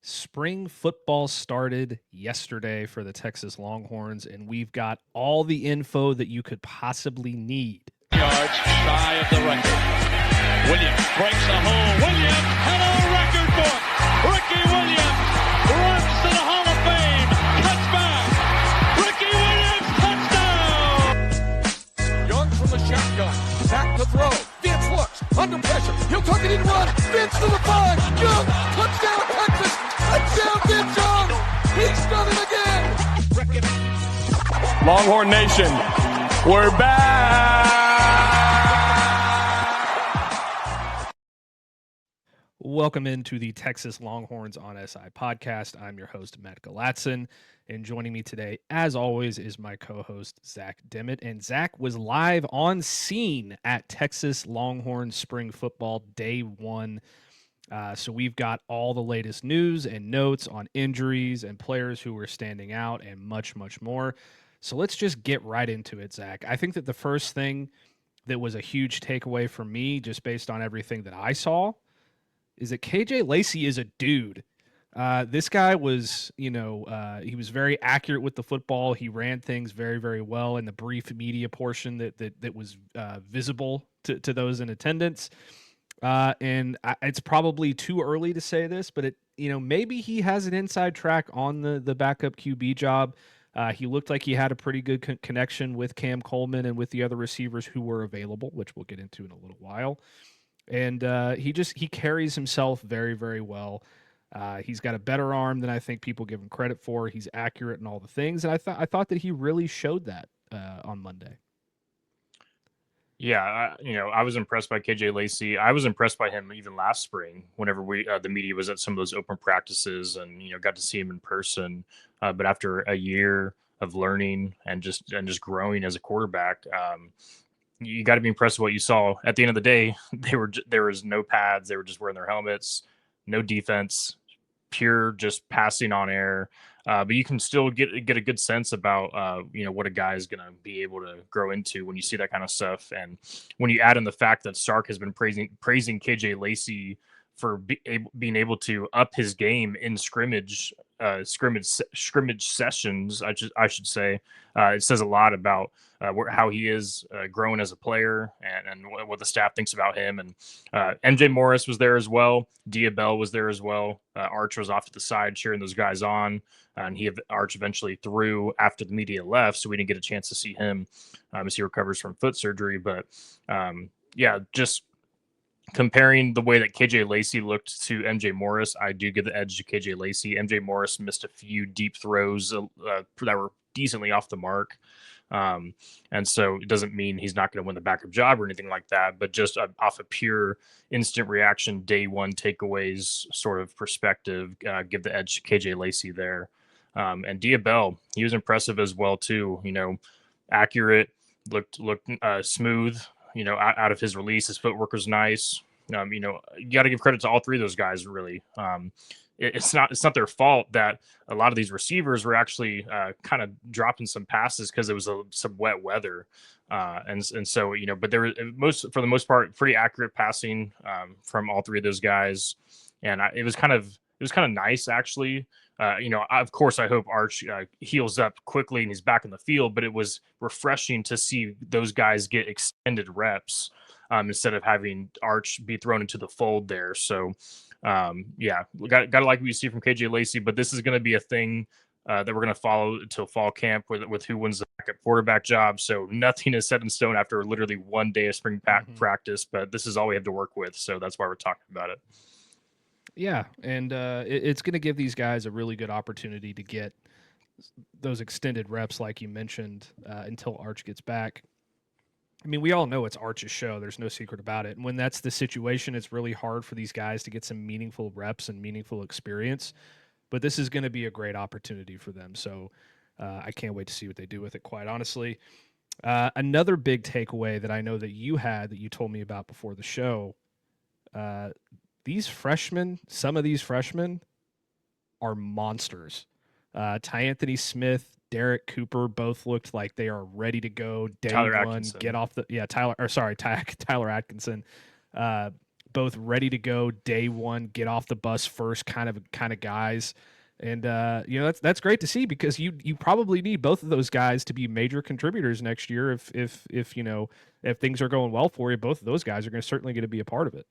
Spring football started yesterday for the Texas Longhorns, and we've got all the info that you could possibly need. Yards shy of the record. Williams breaks a hole. Williams had a record book. Ricky Williams runs to the Hall of Fame. Touchback. Ricky Williams, touchdown. Young from the shotgun. Back to throw. Vince looks under pressure. He'll tuck it in and run. Vince to the 5. Young. Touchdown, Texas. Touchdown, Vince Young. He's done it again. Longhorn Nation, we're back. Welcome into the Texas Longhorns on SI podcast. I'm your host, Matt Galatson, and joining me today, as always, is my co-host, Zach Dimmitt. And Zach was live on scene at Texas Longhorns Spring Football Day 1. So we've got all the latest news and notes on injuries and players who were standing out and much, much more. So let's just get right into it, Zach. I think that the first thing that was a huge takeaway for me, just based on everything that I saw, is that KJ Lacey is a dude. This guy was, he was very accurate with the football. He ran things very, very well in the brief media portion that was visible to those in attendance. And it's probably too early to say this, but maybe he has an inside track on the backup QB job. He looked like he had a pretty good connection with Cam Coleman and with the other receivers who were available, which we'll get into in a little while. And he carries himself very, very well. He's got a better arm than I think people give him credit for. He's accurate in all the things, and I thought that he really showed that on Monday. Yeah, I was impressed by KJ Lacey. I was impressed by him even last spring whenever the media was at some of those open practices and, got to see him in person. But after a year of learning and just growing as a quarterback, you got to be impressed with what you saw. At the end of the day, there was no pads. They were just wearing their helmets, no defense, pure just passing on air. But you can still get a good sense about, what a guy is going to be able to grow into when you see that kind of stuff. And when you add in the fact that Sark has been praising KJ Lacey for being able to up his game in scrimmage sessions, I should say, it says a lot about how he is growing as a player and what the staff thinks about him. And MJ Morris was there as well. Diabell was there as well. Arch was off to the side cheering those guys on. And Arch eventually threw after the media left, so we didn't get a chance to see him as he recovers from foot surgery. But just comparing the way that KJ Lacey looked to MJ Morris, I do give the edge to KJ Lacey. MJ Morris missed a few deep throws that were decently off the mark. And so it doesn't mean he's not going to win the backup job or anything like that, but just off a pure instant reaction, day one takeaways sort of perspective, give the edge to KJ Lacey there. And Diabell, he was impressive as well too, accurate, looked smooth, out of his release. His footwork was nice. You got to give credit to all three of those guys, really. It's not their fault that a lot of these receivers were actually kind of dropping some passes because it was some wet weather. And so, but there was for the most part, pretty accurate passing from all three of those guys. And it was kind of nice, actually. Of course, I hope Arch heals up quickly and he's back in the field, but it was refreshing to see those guys get extended reps instead of having Arch be thrown into the fold there. So, got to like what you see from KJ Lacey, but this is going to be a thing that we're going to follow until fall camp with who wins the backup quarterback job. So nothing is set in stone after literally one day of spring practice, but this is all we have to work with. So that's why we're talking about it. Yeah, and it's going to give these guys a really good opportunity to get those extended reps, like you mentioned, until Arch gets back. I mean, we all know it's Arch's show. There's no secret about it. And when that's the situation, it's really hard for these guys to get some meaningful reps and meaningful experience. But this is going to be a great opportunity for them. So I can't wait to see what they do with it, quite honestly. Another big takeaway that I know that you had that you told me about before the show, some of these freshmen are monsters. Anthony Smith, Derrek Cooper both looked like they are ready to go day Tyler one. Atkinson. Get off the Tyler Atkinson. both ready to go day one, get off the bus first kind of guys. And that's great to see, because you probably need both of those guys to be major contributors next year. If things are going well for you, both of those guys are certainly going to be a part of it.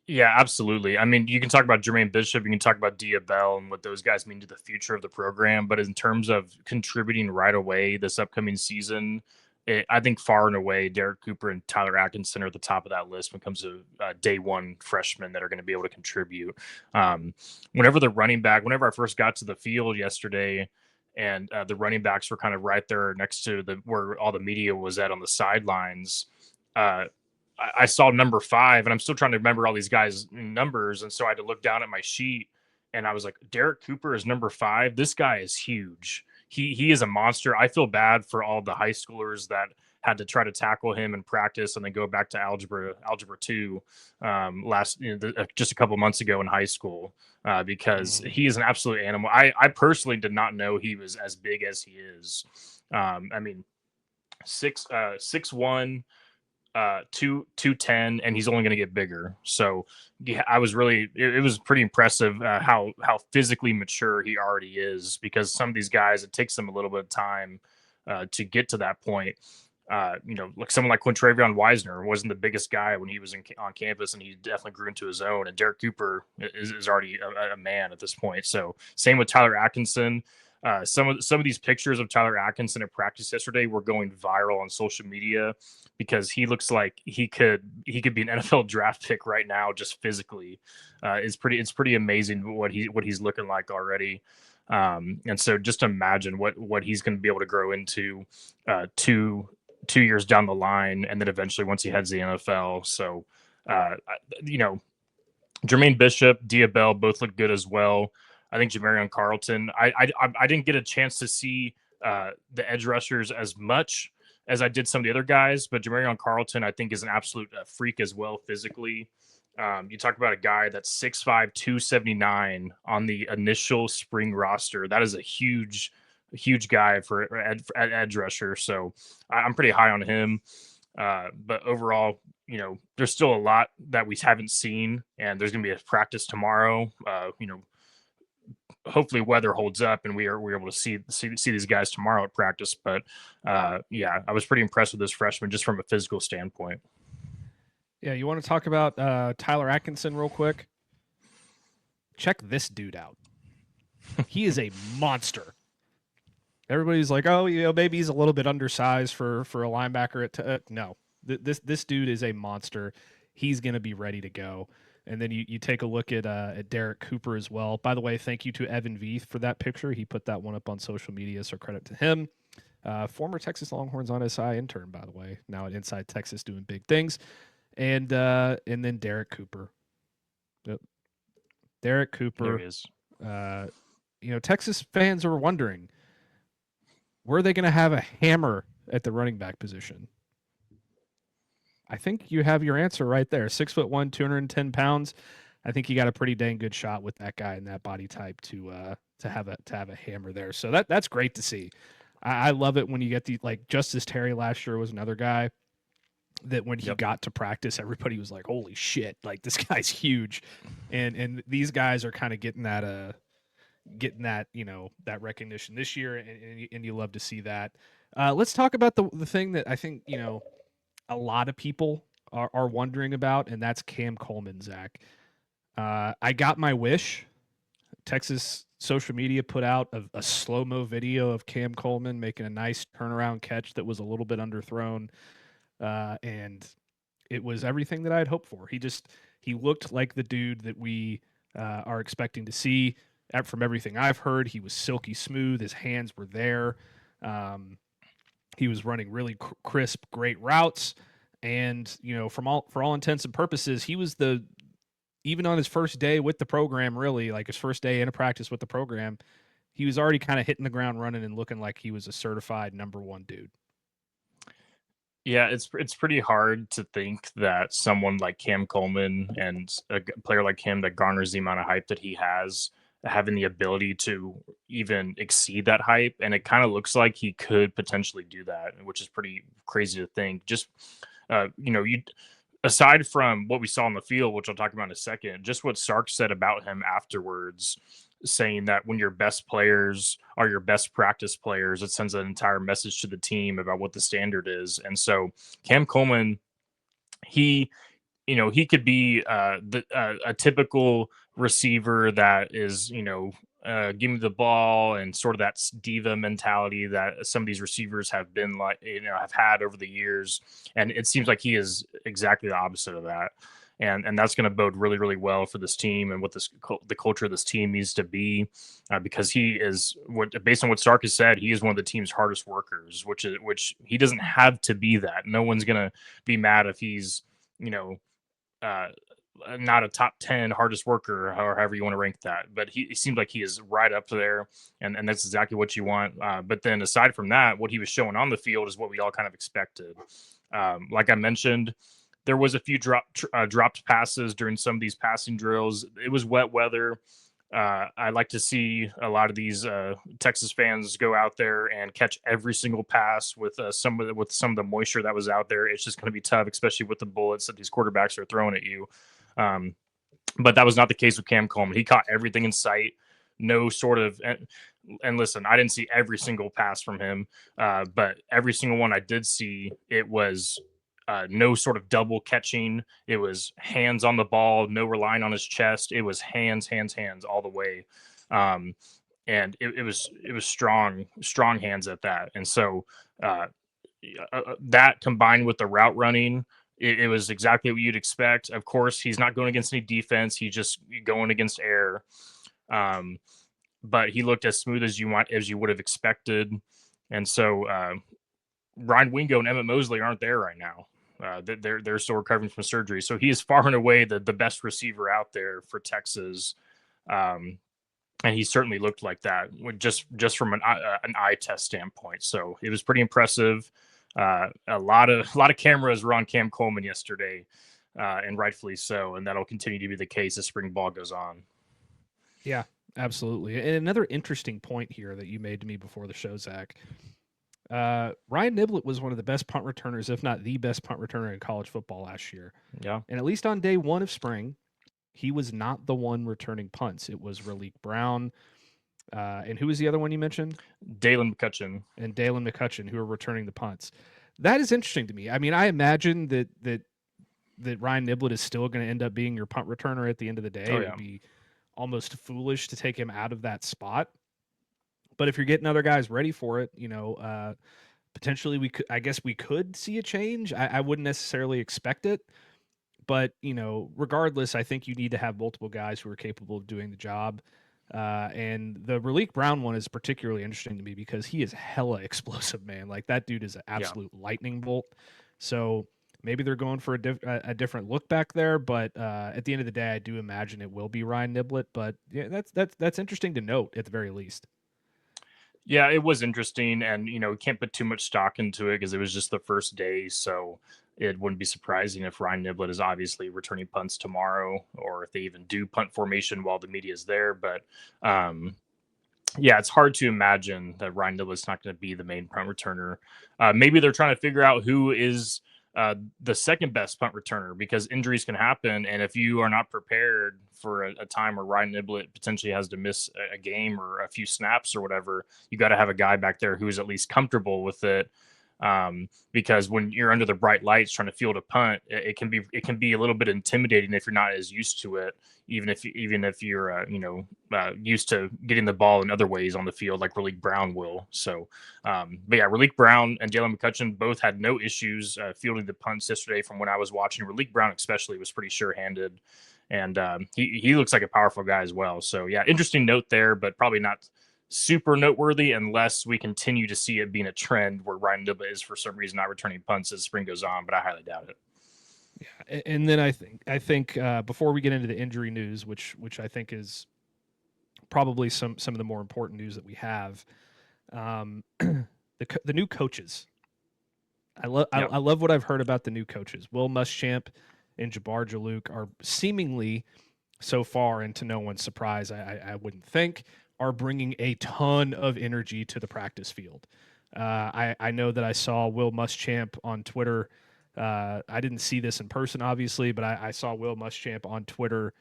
Yeah, absolutely. I mean, you can talk about Jermaine Bishop, you can talk about Bell and what those guys mean to the future of the program, but in terms of contributing right away this upcoming season, I think far and away Derrek Cooper and Tyler Atkinson are at the top of that list when it comes to day one freshmen that are going to be able to contribute. Whenever I first got to the field yesterday, and the running backs were kind of right there next to where all the media was at on the sidelines. I saw number 5, and I'm still trying to remember all these guys' numbers. And so I had to look down at my sheet, and I was like, Derrek Cooper is number 5. This guy is huge. He is a monster. I feel bad for all the high schoolers that had to try to tackle him in practice and then go back to algebra 2 just a couple months ago in high school, because he is an absolute animal. I personally did not know he was as big as he is. I mean, 6'1", 210, and he's only going to get bigger. So yeah, it was pretty impressive how physically mature he already is, because some of these guys, it takes them a little bit of time to get to that point. Like someone like Quintravion Wisner wasn't the biggest guy when he was on campus, and he definitely grew into his own. And Derrek Cooper is already a man at this point. So same with Tyler Atkinson. Some of these pictures of Tyler Atkinson at practice yesterday were going viral on social media, because he looks like he could be an NFL draft pick right now, just physically. It's pretty amazing what he's looking like already. And so just imagine what he's going to be able to grow into 2 years down the line, and then eventually once he heads to the NFL. So Jermaine Bishop, Bell both look good as well. I think Jamarion Carlton. I didn't get a chance to see the edge rushers as much as I did some of the other guys, but Jamarion Carlton, I think, is an absolute freak as well physically. You talk about a guy that's 6'5", 279 on the initial spring roster. That is a huge guy for edge rusher. So I'm pretty high on him. But overall, there's still a lot that we haven't seen, and there's going to be a practice tomorrow. Hopefully weather holds up and we're able to see these guys tomorrow at practice. But yeah, I was pretty impressed with this freshman just from a physical standpoint. Yeah, you want to talk about Tyler Atkinson real quick? Check this dude out. He is a monster. Everybody's like, oh, maybe he's a little bit undersized for a linebacker. No, this dude is a monster. He's going to be ready to go. And then you take a look at Derrek Cooper as well. By the way, thank you to Evan Veith for that picture. He put that one up on social media, so credit to him. Former Texas Longhorns on SI intern, by the way, now at Inside Texas doing big things. And then Derrek Cooper. Yep. Derrek Cooper. There he is. Texas fans are wondering, were they going to have a hammer at the running back position? I think you have your answer right there. 6'1", 210 pounds. I think you got a pretty dang good shot with that guy and that body type to have a hammer there. So that's great to see. I love it when you get like Justus Terry last year was another guy that when he got to practice, everybody was like, holy shit, like this guy's huge. And these guys are kind of getting that that recognition this year, and you love to see that. Let's talk about the thing that I think, a lot of people are wondering about, and that's Cam Coleman, Zach. I got my wish. Texas social media put out a slow-mo video of Cam Coleman making a nice turnaround catch that was a little bit underthrown, and it was everything that I had hoped for. He looked like the dude that we are expecting to see. From everything I've heard, he was silky smooth. His hands were there. He was running really crisp, great routes. And, for all intents and purposes, he was even on his first day with the program, really, like his first day in a practice with the program, he was already kind of hitting the ground running and looking like he was a certified number one dude. Yeah, it's pretty hard to think that someone like Cam Coleman and a player like him that garners the amount of hype that he has, having the ability to even exceed that hype. And it kind of looks like he could potentially do that, which is pretty crazy to think. Just, aside from what we saw on the field, which I'll talk about in a second, just what Sark said about him afterwards, saying that when your best players are your best practice players, it sends an entire message to the team about what the standard is. And so Cam Coleman, he could be a typical receiver that is, give me the ball, and sort of that diva mentality that some of these receivers have been have had over the years. And it seems like he is exactly the opposite of that. And that's going to bode really, really well for this team and what the culture of this team needs to be, because he is, based on what Stark has said, he is one of the team's hardest workers, which he doesn't have to be that. No one's going to be mad if he's, not a top 10 hardest worker, or however you want to rank that. But he seems like he is right up there, and that's exactly what you want. But then aside from that, what he was showing on the field is what we all kind of expected. Like I mentioned, there was a few dropped passes during some of these passing drills. It was wet weather. I like to see a lot of these Texas fans go out there and catch every single pass with some of the moisture that was out there. It's just going to be tough, especially with the bullets that these quarterbacks are throwing at you. But that was not the case with Cam Coleman. He caught everything in sight. No sort of, and listen, I didn't see every single pass from him, but every single one I did see, it was no sort of double catching. It was hands on the ball, no relying on his chest. It was hands all the way. And it was strong hands at that. And so that combined with the route running, it was exactly what you'd expect. Of course, he's not going against any defense. He's just going against air. But he looked as smooth as you would have expected. And so Ryan Wingo and Emmett Mosley aren't there right now. They're still recovering from surgery. So he is far and away the best receiver out there for Texas. And he certainly looked like that just from an eye test standpoint. So it was pretty impressive. A lot of cameras were on Cam Coleman yesterday, and rightfully so. And that'll continue to be the case as spring ball goes on. Yeah, absolutely. And another interesting point here that you made to me before the show, Zach. Ryan Niblett was one of the best punt returners, if not the best punt returner in college football last year. Yeah. And at least on day one of spring, he was not the one returning punts. It was Raleek Brown. And who was the other one you mentioned? Daylen McCutcheon. And Daylen McCutcheon, who are returning the punts. That is interesting to me. I mean, I imagine that Ryan Niblett is still going to end up being your punt returner at the end of the day. Oh, yeah. It would be almost foolish to take him out of that spot. But if you're getting other guys ready for it, potentially we could see a change. I wouldn't necessarily expect it, but regardless, I think you need to have multiple guys who are capable of doing the job. And the Raleek Brown one is particularly interesting to me because he is hella explosive, man. Like that dude is an absolute lightning bolt. So maybe they're going for a different look back there, but at the end of the day, I do imagine it will be Ryan Niblett. But yeah, that's interesting to note at the very least. Yeah, it was interesting, and can't put too much stock into it because it was just the first day, so it wouldn't be surprising if Ryan Niblett is obviously returning punts tomorrow, or if they even do punt formation while the media is there. But yeah, it's hard to imagine that Ryan Niblett's not going to be the main punt returner. Maybe they're trying to figure out who is the second best punt returner, because injuries can happen, and if you are not prepared for a time where Ryan Niblett potentially has to miss a game or a few snaps or whatever, you got to have a guy back there who is at least comfortable with it. Because when you're under the bright lights trying to field a punt, it can be a little bit intimidating if you're not as used to it, even if you're used to getting the ball in other ways on the field, like Raleek Brown will. So, but yeah, Raleek Brown and Daylen McCutcheon both had no issues fielding the punts yesterday. From when I was watching, Raleek Brown especially was pretty sure-handed, and he looks like a powerful guy as well. So yeah, interesting note there, but probably not super noteworthy unless we continue to see it being a trend where Ryan Niblett is for some reason not returning punts as spring goes on, but I highly doubt it. Yeah, and then I think before we get into the injury news, which I think is probably some of the more important news that we have, the new coaches. I love what I've heard about the new coaches. Will Muschamp and Jabbar Jaluk are seemingly so far, and to no one's surprise, I wouldn't think, are bringing a ton of energy to the practice field. I know that I saw Will Muschamp on Twitter I didn't see this in person, obviously, but I saw Will Muschamp on Twitter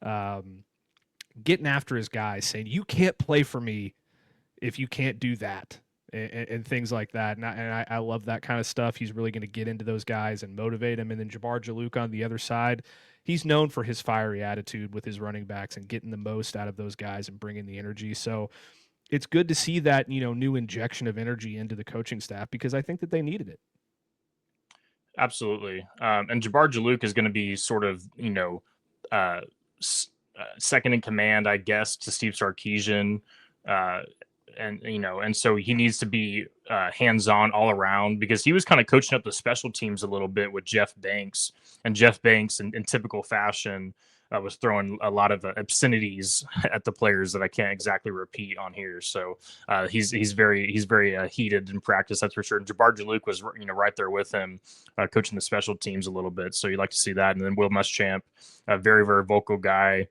getting after his guys, saying, "You can't play for me if you can't do that," and things like that. And I love that kind of stuff. He's really going to get into those guys and motivate them. And then Jabbar Jaluk on the other side, he's known for his fiery attitude with his running backs and getting the most out of those guys and bringing the energy. So it's good to see that, new injection of energy into the coaching staff, because I think that they needed it. Absolutely. And Jabbar Jaluk is going to be sort of, second in command, I guess, to Steve Sarkisian. And so he needs to be hands-on all around, because he was kind of coaching up the special teams a little bit with Jeff Banks, and Jeff Banks in typical fashion was throwing a lot of obscenities at the players that I can't exactly repeat on here. So he's very heated in practice, that's for sure. And Jabbar Jaluk was right there with him, coaching the special teams a little bit. So you like to see that. And then Will Muschamp, a very vocal guy.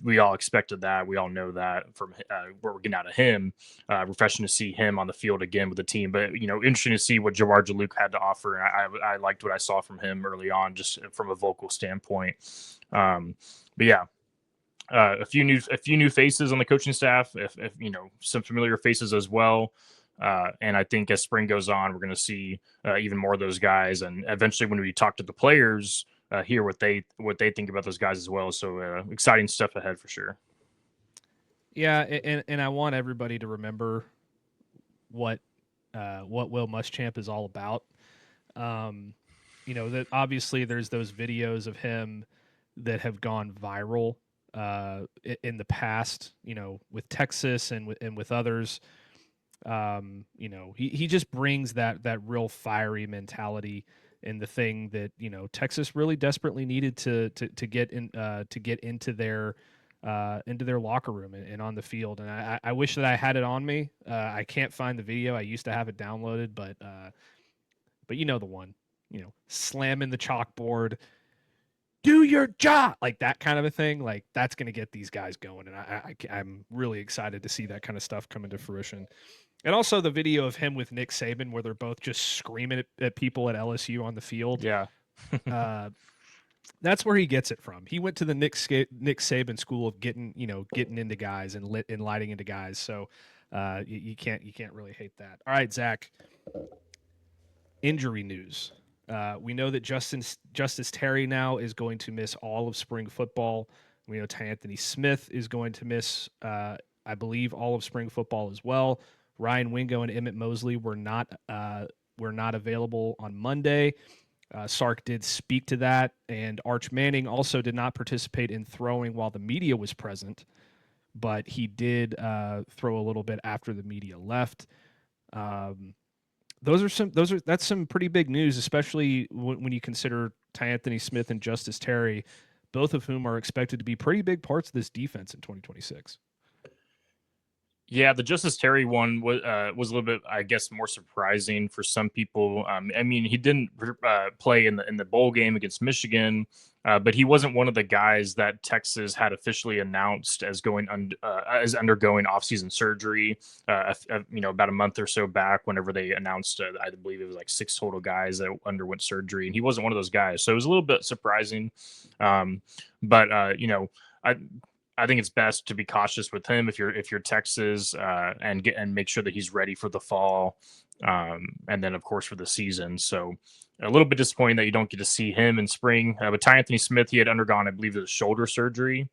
We all expected that. We all know that from what we're getting out of him. Refreshing to see him on the field again with the team. But interesting to see what Jabbar Jaluk had to offer. And I liked what I saw from him early on, just from a vocal standpoint. But yeah, a few new faces on the coaching staff. If some familiar faces as well. And I think as spring goes on, we're going to see even more of those guys. And eventually, when we talk to the players, hear what they think about those guys as well. So exciting stuff ahead for sure. Yeah, and I want everybody to remember what Will Muschamp is all about. That obviously there's those videos of him that have gone viral in the past, with Texas and with others. He just brings that real fiery mentality, and the thing that Texas really desperately needed to get into their locker room and on the field. And I wish that I had it on me. I can't find the video. I used to have it downloaded, but the one, slamming the chalkboard, do your job, like that kind of a thing. Like that's going to get these guys going. And I'm really excited to see that kind of stuff come into fruition. And also the video of him with Nick Saban, where they're both just screaming at people at LSU on the field. Yeah. That's where he gets it from. He went to the Nick Saban school of getting into guys and lighting into guys. So you can't really hate that. All right, Zach. Injury news. We know that Justus Terry now is going to miss all of spring football. We know Anthony Smith is going to miss, I believe, all of spring football as well. Ryan Wingo and Emmett Mosley were not available on Monday. Sark did speak to that, and Arch Manning also did not participate in throwing while the media was present, but he did throw a little bit after the media left. That's some pretty big news, especially when you consider Anthony Smith and Justus Terry, both of whom are expected to be pretty big parts of this defense in 2026. Yeah, the Justus Terry one was a little bit, I guess, more surprising for some people. He didn't play in the bowl game against Michigan, but he wasn't one of the guys that Texas had officially announced as as undergoing offseason surgery. About a month or so back, whenever they announced, I believe it was like 6 total guys that underwent surgery, and he wasn't one of those guys. So it was a little bit surprising. I think it's best to be cautious with him if you're Texas, and make sure that he's ready for the fall, and then of course for the season. So a little bit disappointing that you don't get to see him in spring. But Anthony Smith, he had undergone, I believe, his shoulder surgery,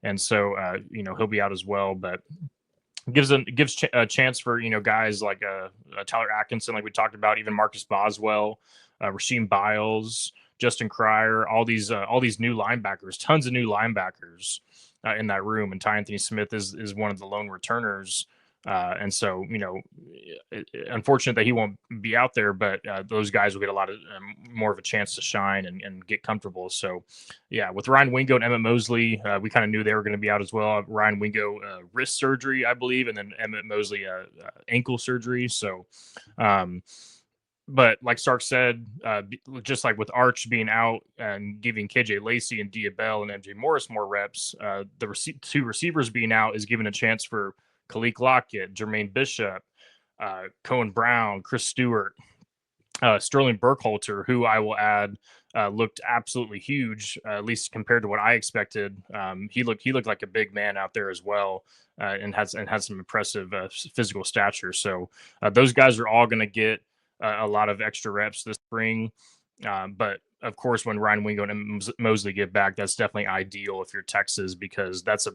and so he'll be out as well. But gives a chance for guys like Tyler Atkinson, like we talked about, even Marcus Boswell, Rasheem Biles, Justin Cryer, all these new linebackers, tons of new linebackers in that room, and Anthony Smith is one of the lone returners, and so unfortunate that he won't be out there, but those guys will get a lot of more of a chance to shine and get comfortable. So yeah, with Ryan Wingo and Emmett Mosley, we kind of knew they were going to be out as well. Ryan Wingo wrist surgery, I believe, and then Emmett Mosley ankle surgery. So but like Sark said, just like with Arch being out and giving KJ Lacey and Bell and MJ Morris more reps, the 2 receivers being out is giving a chance for Khalik Lockett, Jermaine Bishop, Cohen Brown, Chris Stewart, Sterling Burkhalter, who I will add looked absolutely huge, at least compared to what I expected. He looked like a big man out there as well, and has some impressive physical stature. So those guys are all going to get a lot of extra reps this spring. But of course, when Ryan Wingo and Mosley get back, that's definitely ideal if you're Texas, because that's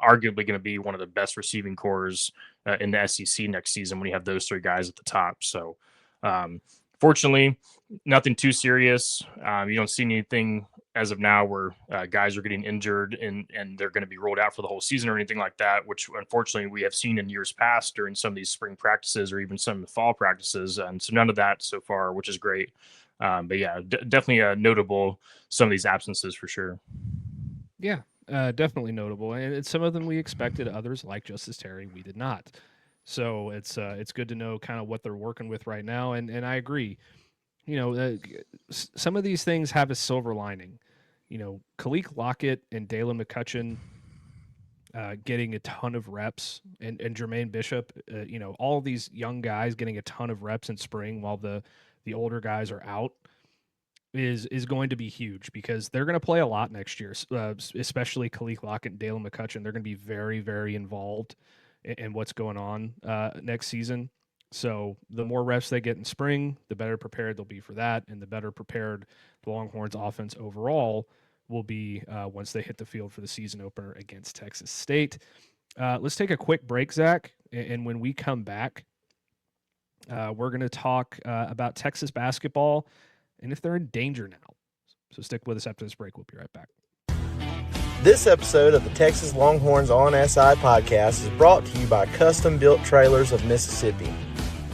arguably going to be one of the best receiving cores in the SEC next season when you have those three guys at the top. So fortunately, nothing too serious. You don't see anything as of now where guys are getting injured and they're going to be rolled out for the whole season or anything like that, which unfortunately we have seen in years past during some of these spring practices or even some of the fall practices. And so none of that so far, which is great. But yeah, definitely notable, some of these absences for sure. Yeah, definitely notable. And some of them we expected, others like Justus Terry, we did not. So it's good to know kind of what they're working with right now. And I agree. You know, some of these things have a silver lining. You know, Khalik Lockett and Daylen McCutcheon getting a ton of reps, and Jermaine Bishop, you know, all these young guys getting a ton of reps in spring while the older guys are out is going to be huge, because they're going to play a lot next year, especially Khalik Lockett and Daylen McCutcheon. They're going to be very, very involved in what's going on next season. So the more reps they get in spring, the better prepared they'll be for that, and the better prepared the Longhorns offense overall will be once they hit the field for the season opener against Texas State. Let's take a quick break, Zach, and when we come back, we're going to talk about Texas basketball and if they're in danger now. So stick with us after this break. We'll be right back. This episode of the Texas Longhorns on SI podcast is brought to you by Custom Built Trailers of Mississippi.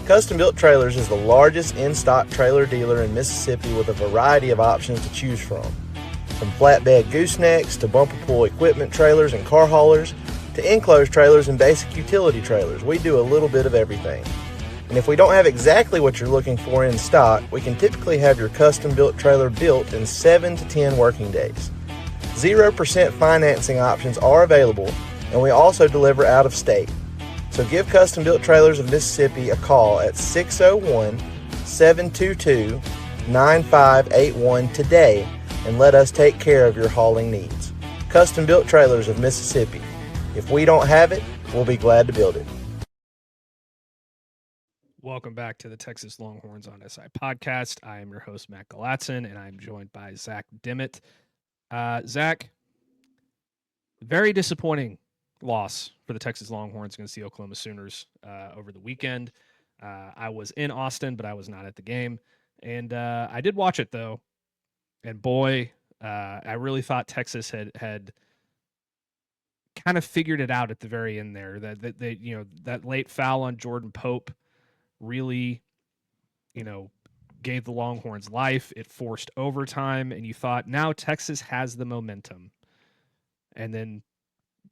Custom Built Trailers is the largest in-stock trailer dealer in Mississippi with a variety of options to choose from. From flatbed goosenecks to bumper pull equipment trailers and car haulers to enclosed trailers and basic utility trailers, we do a little bit of everything. And if we don't have exactly what you're looking for in stock, we can typically have your custom-built trailer built in 7 to 10 working days. 0% financing options are available, and we also deliver out of state. So give Custom Built Trailers of Mississippi a call at 601-722-9581 today and let us take care of your hauling needs. Custom Built Trailers of Mississippi. If we don't have it, we'll be glad to build it. Welcome back to the Texas Longhorns on SI podcast. I am your host, Matt Galatson, and I'm joined by Zach Dimmitt. Zach, very disappointing loss for the Texas Longhorns against the Oklahoma Sooners over the weekend. I was in Austin, but I was not at the game. And I did watch it, though. And boy, I really thought Texas had kind of figured it out at the very end there. That they, you know, that late foul on Jordan Pope really, you know, gave the Longhorns life. It forced overtime, and you thought, now Texas has the momentum. And then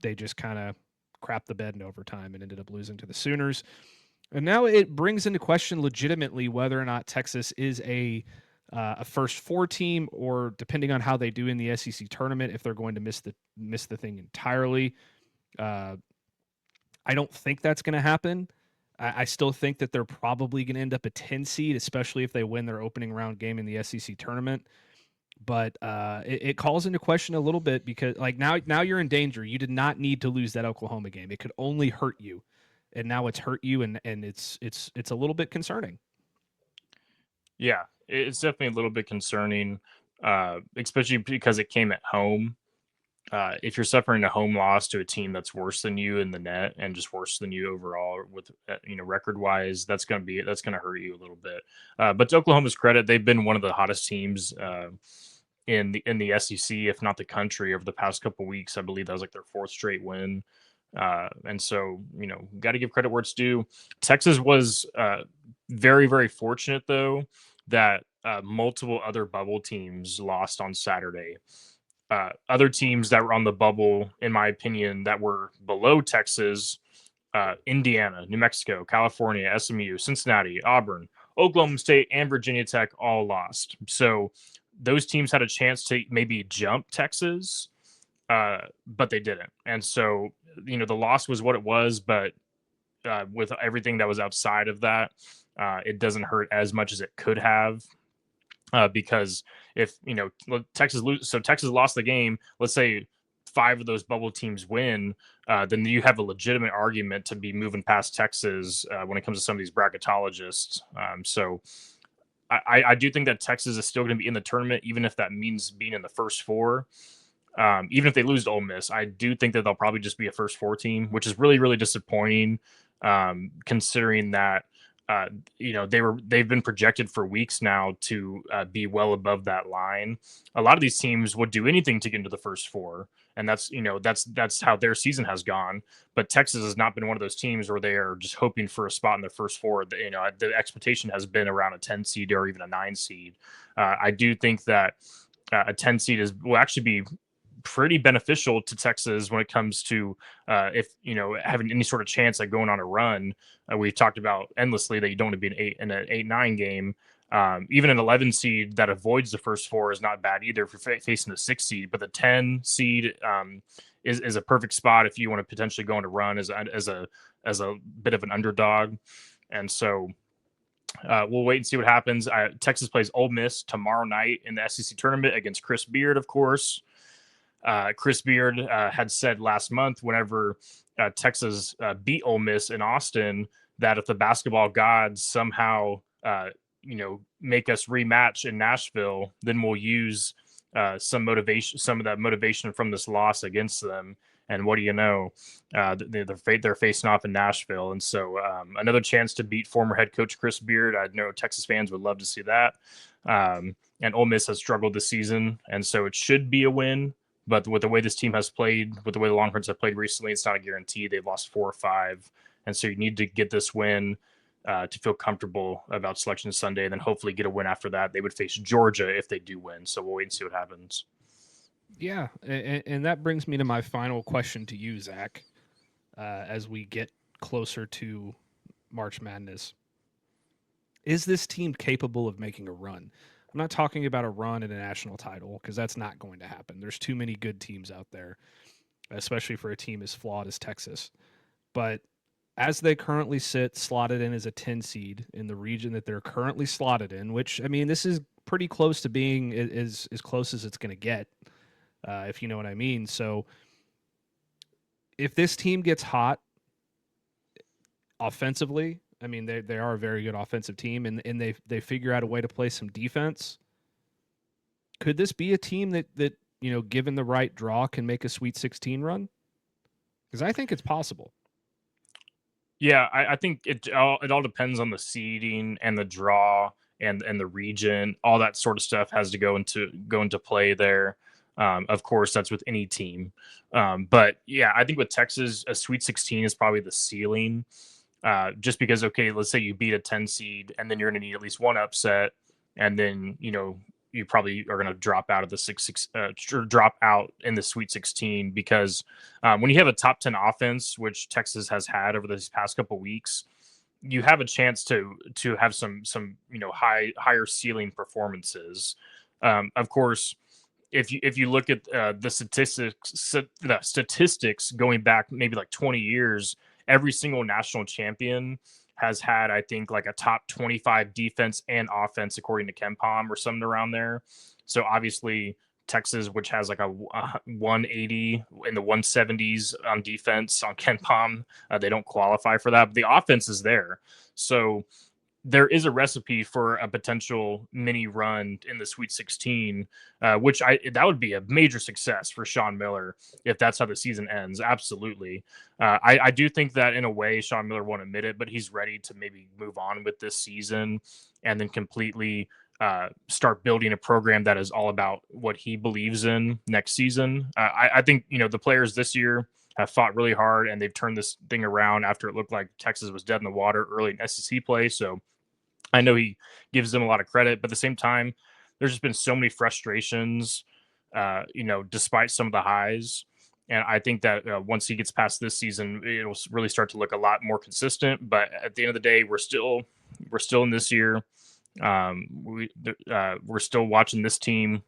they just kind of crapped the bed in overtime and ended up losing to the Sooners. And now it brings into question legitimately whether or not Texas is a first four team, or depending on how they do in the SEC tournament, if they're going to miss the thing entirely. I don't think that's going to happen. I still think that they're probably going to end up a 10 seed, especially if they win their opening round game in the SEC tournament. But it calls into question a little bit, because like now you're in danger. You did not need to lose that Oklahoma game. It could only hurt you, and now it's hurt you, and it's a little bit concerning. Yeah, it's definitely a little bit concerning, especially because it came at home. If you're suffering a home loss to a team that's worse than you in the net and just worse than you overall with, record wise, that's going to hurt you a little bit. But to Oklahoma's credit, they've been one of the hottest teams in the SEC, if not the country, over the past couple of weeks. I believe that was like their fourth straight win. And so, got to give credit where it's due. Texas was very, very fortunate, though, that multiple other bubble teams lost on Saturday. Other teams that were on the bubble, in my opinion, that were below Texas, Indiana, New Mexico, California, SMU, Cincinnati, Auburn, Oklahoma State, and Virginia Tech all lost. So those teams had a chance to maybe jump Texas, but they didn't. And so, the loss was what it was, but with everything that was outside of that, it doesn't hurt as much as it could have. Because if Texas lost the game, let's say 5 of those bubble teams win, then you have a legitimate argument to be moving past Texas when it comes to some of these bracketologists. So I do think that Texas is still going to be in the tournament, even if that means being in the first 4. Even if they lose to Ole Miss, I do think that they'll probably just be a first 4 team, which is really, really disappointing, considering that they've been projected for weeks now to be well above that line. A lot of these teams would do anything to get into the first 4, and that's how their season has gone. But Texas has not been one of those teams where they are just hoping for a spot in their first 4. The expectation has been around a 10 seed or even a 9 seed. I do think that a 10 seed will actually be pretty beneficial to Texas when it comes to if having any sort of chance at going on a run. We've talked about endlessly that you don't want to be in an 8-9 game. Even an 11 seed that avoids the first 4 is not bad either if you're facing a 6 seed. But the 10 seed is a perfect spot if you want to potentially go on a run as a bit of an underdog. And so we'll wait and see what happens. Texas plays Ole Miss tomorrow night in the SEC tournament against Chris Beard, of course. Chris Beard had said last month whenever Texas beat Ole Miss in Austin that if the basketball gods somehow make us rematch in Nashville, then we'll use some of that motivation from this loss against them. And what do you know? They're facing off in Nashville. And so another chance to beat former head coach Chris Beard. I know Texas fans would love to see that. And Ole Miss has struggled this season. And so it should be a win. But with the way this team has played, with the way the Longhorns have played recently, it's not a guarantee. They've lost 4 or 5. And so you need to get this win to feel comfortable about Selection Sunday, and then hopefully get a win after that. They would face Georgia if they do win. So we'll wait and see what happens. Yeah, and that brings me to my final question to you, Zach, as we get closer to March Madness. Is this team capable of making a run? I'm not talking about a run in a national title because that's not going to happen. There's too many good teams out there, especially for a team as flawed as Texas. But as they currently sit, slotted in as a 10 seed in the region that they're currently slotted in, which, I mean, this is pretty close to being as close as it's going to get, if you know what I mean. So if this team gets hot offensively, I mean, they are a very good offensive team, and they figure out a way to play some defense. Could this be a team that given the right draw, can make a Sweet 16 run? Because I think it's possible. Yeah, I think it all depends on the seeding and the draw and the region. All that sort of stuff has to go into play there. Of course, that's with any team. But yeah, I think with Texas, a Sweet 16 is probably the ceiling. Just because, okay, let's say you beat a 10 seed and then you're going to need at least one upset. And then, you probably are going to drop out of the drop out in the Sweet 16 because when you have a top 10 offense, which Texas has had over these past couple of weeks, you have a chance to have some higher ceiling performances. Of course, if you look at the statistics going back maybe like 20 years, every single national champion has had, I think, like a top 25 defense and offense, according to KenPom or something around there. So obviously Texas, which has like a 180 in the 170s on defense on KenPom, they don't qualify for that, but the offense is there. So there is a recipe for a potential mini run in the Sweet 16, which that would be a major success for Sean Miller if that's how the season ends. Absolutely. I do think that in a way Sean Miller won't admit it, but he's ready to maybe move on with this season and then completely start building a program that is all about what he believes in next season. I think, the players this year have fought really hard and they've turned this thing around after it looked like Texas was dead in the water early in SEC play. So I know he gives them a lot of credit, but at the same time, there's just been so many frustrations, despite some of the highs. And I think that once he gets past this season, it'll really start to look a lot more consistent. But at the end of the day, we're still in this year. We're still watching this team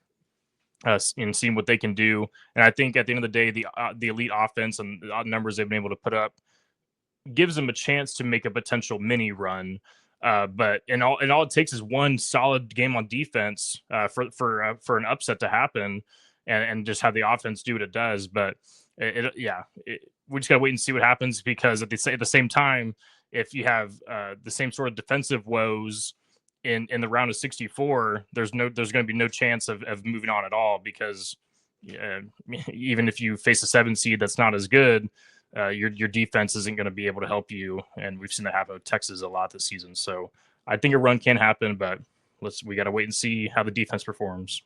and seeing what they can do. And I think at the end of the day, the elite offense and the numbers they've been able to put up gives them a chance to make a potential mini run. But all it takes is one solid game on defense for an upset to happen, and just have the offense do what it does. But we just gotta wait and see what happens, because at the same time, if you have the same sort of defensive woes in the round of 64, there's going to be no chance of moving on at all, because even if you face a 7 seed that's not as good, your defense isn't going to be able to help you, and we've seen that happen with Texas a lot this season. So I think a run can happen, but we got to wait and see how the defense performs.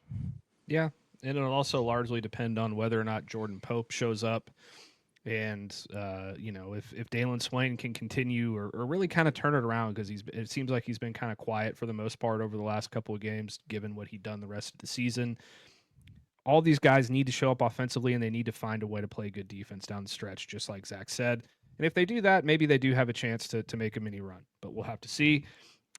Yeah, and it'll also largely depend on whether or not Jordan Pope shows up. And, if Daylen Swain can continue or really kind of turn it around, because it seems like he's been kind of quiet for the most part over the last couple of games, given what he'd done the rest of the season. All these guys need to show up offensively, and they need to find a way to play good defense down the stretch, just like Zach said. And if they do that, maybe they do have a chance to make a mini run, but we'll have to see.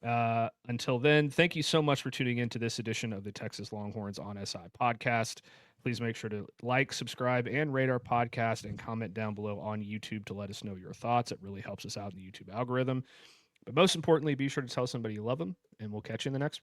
Until then, thank you so much for tuning in to this edition of the Texas Longhorns on SI podcast. Please make sure to like, subscribe, and rate our podcast, and comment down below on YouTube to let us know your thoughts. It really helps us out in the YouTube algorithm. But most importantly, be sure to tell somebody you love them, and we'll catch you in the next